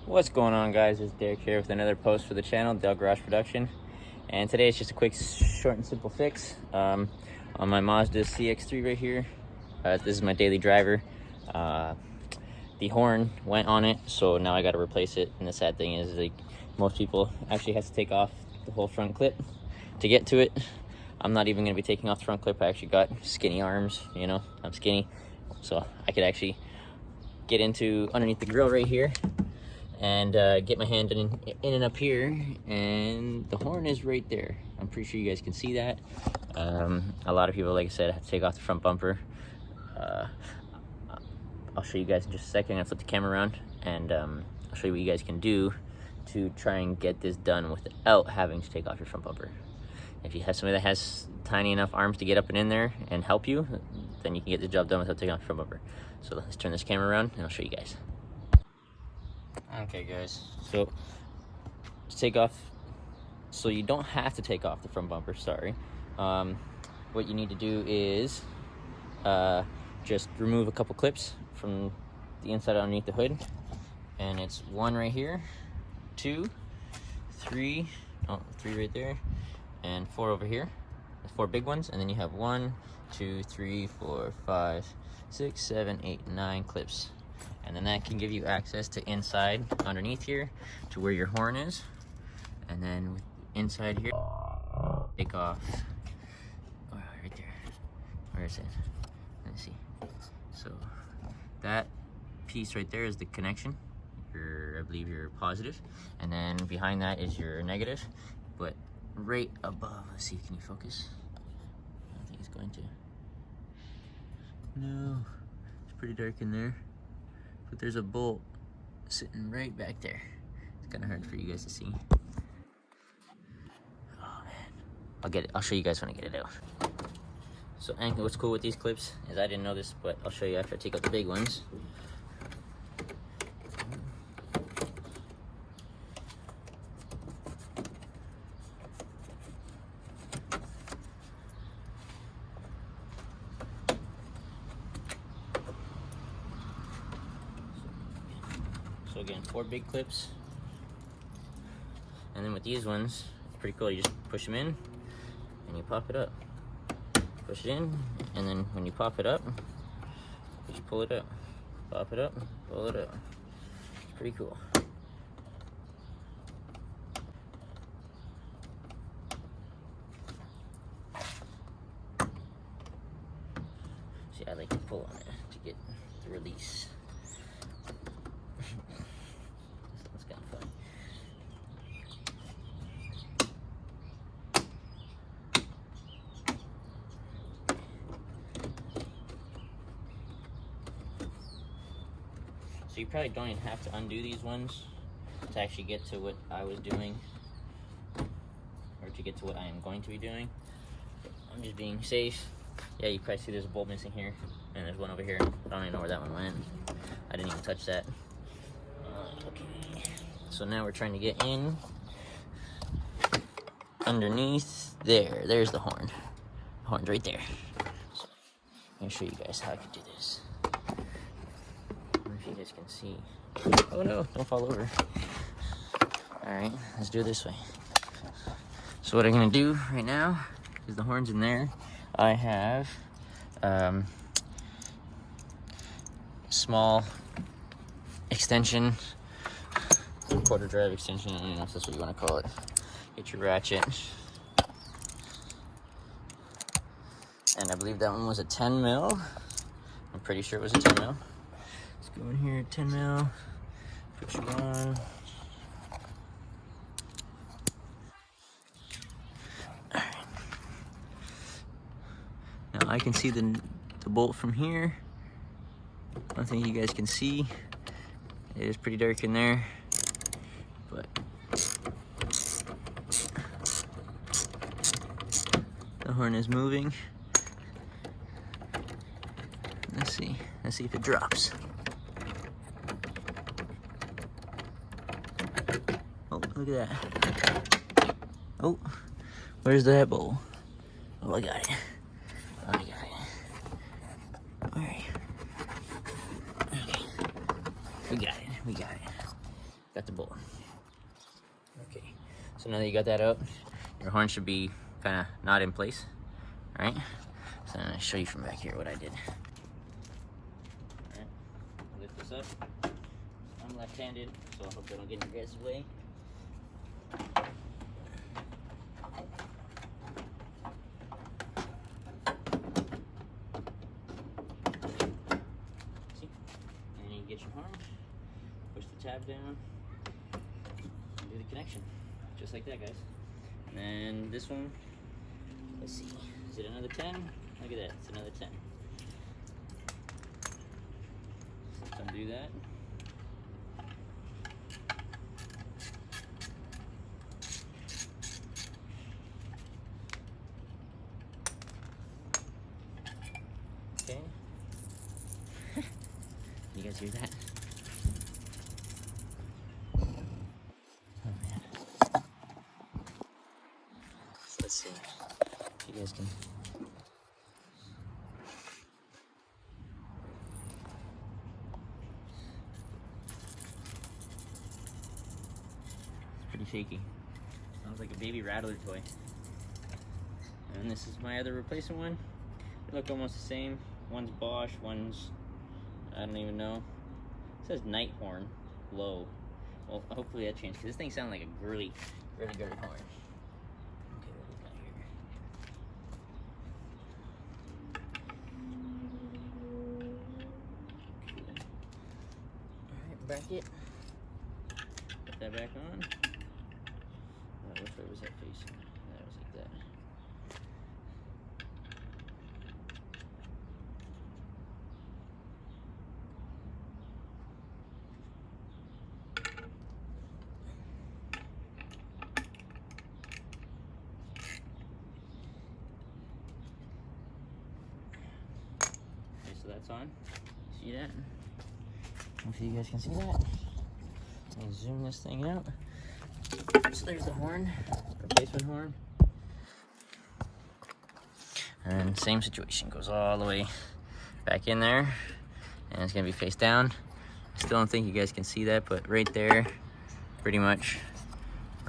What's going on, guys? It's Derek here with another post for the channel, Del Garage Production. And today it's just a quick, short and simple fix on my Mazda CX-3 right here. This is my daily driver. The horn went on it, so now I got to replace it. And the sad thing is, like, most people actually have to take off the whole front clip to get to it. I'm not even going to be taking off the front clip. I actually got skinny arms, you know, I'm skinny, so I could actually get into underneath the grill right here and get my hand in and up here, and the horn is right there. I'm pretty sure you guys can see that. A lot of people, like I said, have to take off the front bumper. I'll show you guys in just a second. I'll flip the camera around and I'll show you what you guys can do to try and get this done without having to take off your front bumper. If you have somebody that has tiny enough arms to get up and in there and help you, then you can get the job done without taking off your front bumper. So let's turn this camera around and I'll show you guys. Okay guys, so to take off, so you don't have to take off the front bumper, sorry. What you need to do is just remove a couple clips from the inside underneath the hood, and it's one right here, two, three, oh, three right there, and four over here. Four big ones, and then you have 1, 2, 3, 4, 5, 6, 7, 8, 9 clips. And then that can give you access to inside underneath here to where your horn is. And then inside here, take off, oh, right there, where is it? Let me see. So that piece right there is the connection, I believe your positive, and then behind that is your negative. But right above, let's see, can you focus? I don't think it's going to. No, it's pretty dark in there. But there's a bolt sitting right back there. It's kind of hard for you guys to see. Oh man, I'll get it. I'll show you guys when I get it out. So, and what's cool with these clips is, I didn't know this, but I'll show you after I take out the big ones. So again, 4 big clips, and then with these ones, it's pretty cool. You just push them in, and you pop it up. Push it in, and then when you pop it up, you just pull it up. Pop it up, pull it up. It's pretty cool. See, I like to pull on it to get the release. So you probably don't even have to undo these ones to actually get to what I was doing, or to get to what I am going to be doing. But I'm just being safe. Yeah, you probably see there's a bolt missing here, and there's one over here. I don't even know where that one went. I didn't even touch that. Okay. So now we're trying to get in underneath there. There's the horn. The horn's right there. So let me show you guys how I can do this. If you guys can see. Oh no, don't fall over. Alright, let's do it this way. So what I'm gonna do right now is, the horn's in there. I have small extension, quarter drive extension, I don't know if that's what you want to call it. Get your ratchet. And I believe that one was a 10 mil. I'm pretty sure it was a 10 mil. Go in here, 10 mil, put you on. Alright. Now I can see the bolt from here. I don't think you guys can see. It is pretty dark in there, but the horn is moving. Let's see if it drops. Oh, look at that. Oh, where's that bowl? Oh, I got it. Oh, I got it. Alright. Okay. We got it. got the bolt. Okay, so now that you got that out, your horn should be kind of not in place. All right, so I'm gonna show you from back here what I did. All right, lift this up. I'm left-handed, so I hope I don't get in your guys' way. See? And you get your horn, push the tab down, and do the connection. Just like that, guys. And then this one, let's see, is it another 10? Look at that, it's another 10. So undo that. Okay. You guys hear that? Oh man. So let's see. If you guys can. It's pretty shaky. Sounds like a baby rattler toy. And this is my other replacement one. They look almost the same. One's Bosch, one's, I don't even know. It says night horn, low. Well, hopefully that changed, because this thing sounds like a really horn. Okay, what we got here? Alright, back it. Put that back on. Which way was that facing? That was like that. So that's on. See that? Hopefully you guys can see that. Let me zoom this thing out. So there's the horn, replacement horn. And same situation, goes all the way back in there. And it's gonna be face down. Still don't think you guys can see that, but right there, pretty much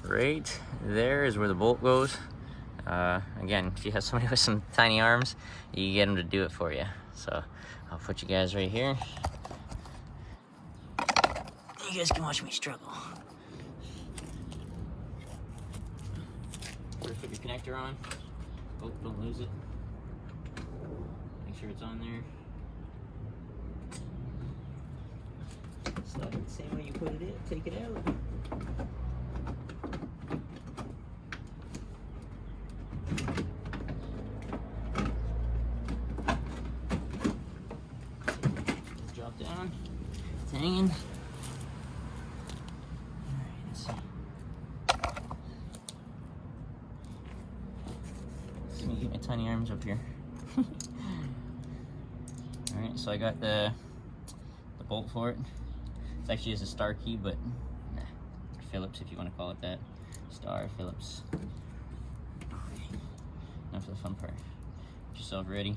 right there is where the bolt goes. Again, if you have somebody with some tiny arms, you get them to do it for you. So I'll put you guys right here. You guys can watch me struggle. First, put your connector on. Oh, don't lose it. Make sure it's on there. Slide it the same way you put it in. Take it out. Drop down. It's hanging. Let me get my tiny arms up here. Alright, so I got the bolt for it. It's actually just a star key, but nah, Phillips if you want to call it that. Star, Phillips. Okay. Now for the fun part. Get yourself ready.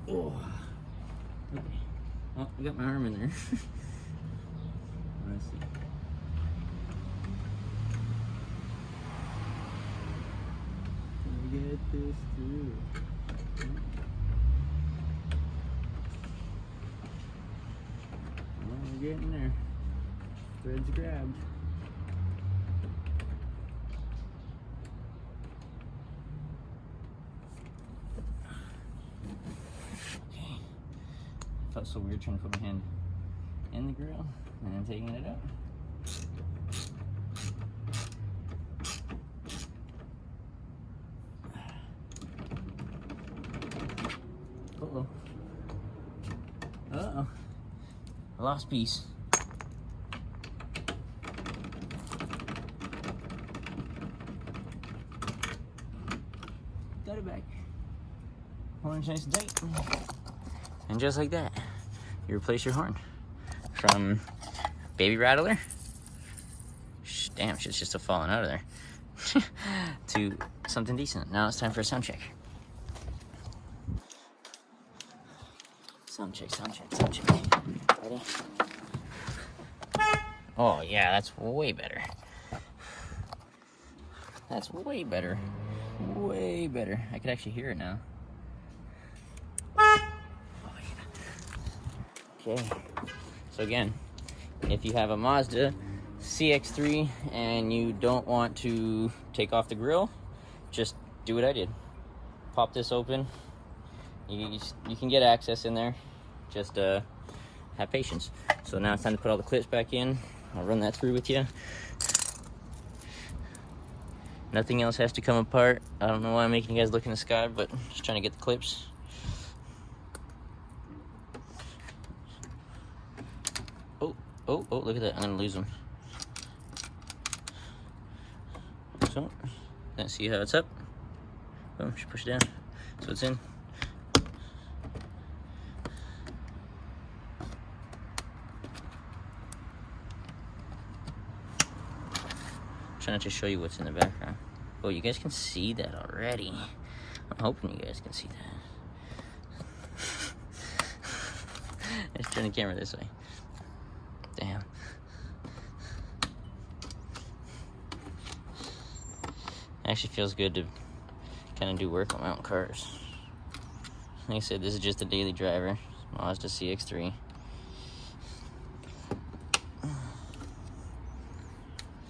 Oh. Okay. Oh, I got my arm in there. Let's see. Can we get this through? Oh, we're getting there. Thread's grabbed. Okay. Felt so weird trying to put my hand in the grill and then taking it out. Uh-oh. Uh-oh. I lost piece. Got it back. Horn's nice and tight. And just like that, you replace your horn. From baby rattler, damn, shit's just still falling out of there, to something decent. Now it's time for a sound check. Sound check. Ready? Oh yeah, that's way better. That's way better. Way better. I could actually hear it now. Oh yeah. Okay. So again, if you have a Mazda CX-3 and you don't want to take off the grill, just do what I did. Pop this open. You can get access in there. Just have patience. So now it's time to put all the clips back in. I'll run that through with you. Nothing else has to come apart. I don't know why I'm making you guys look in the sky, but just trying to get the clips. Oh, look at that. I'm gonna lose them. So, let's see how it's up. Boom, just push it down. So it's in. Trying to just show you what's in the background. Oh, you guys can see that already. I'm hoping you guys can see that. Let's turn the camera this way. Damn. Actually feels good to kind of do work on mountain cars. Like I said, this is just a daily driver. Mazda CX-3.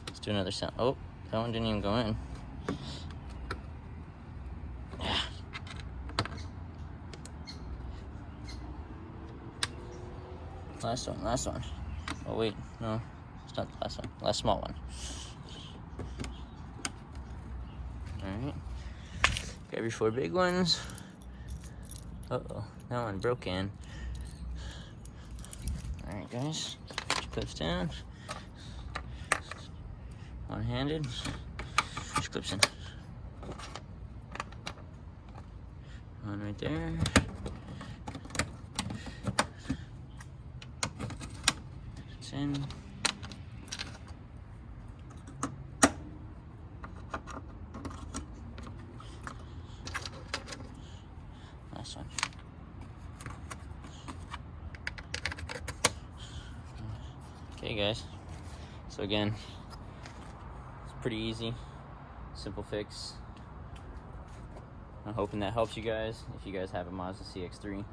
Let's do another sound. Oh, that one didn't even go in. Yeah. Last one. Oh wait, no, it's not the last one. Last small one. Alright. Grab your 4 big ones. Uh-oh, that one broke in. Alright guys, put your clips down. One-handed. Just clips in. One right there. It's in. Last one. Okay guys, so again, it's pretty easy, simple fix. I'm hoping that helps you guys if you guys have a Mazda CX-3.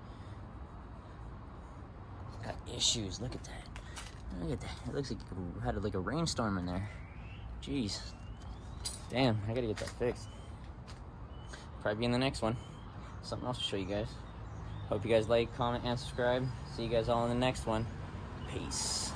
Got issues, look at that. Look at that, it looks like you had like a rainstorm in there. Jeez, damn, I gotta get that fixed. Probably be in the next one. Something else to show you guys. Hope you guys like, comment, and subscribe. See you guys all in the next one. Peace.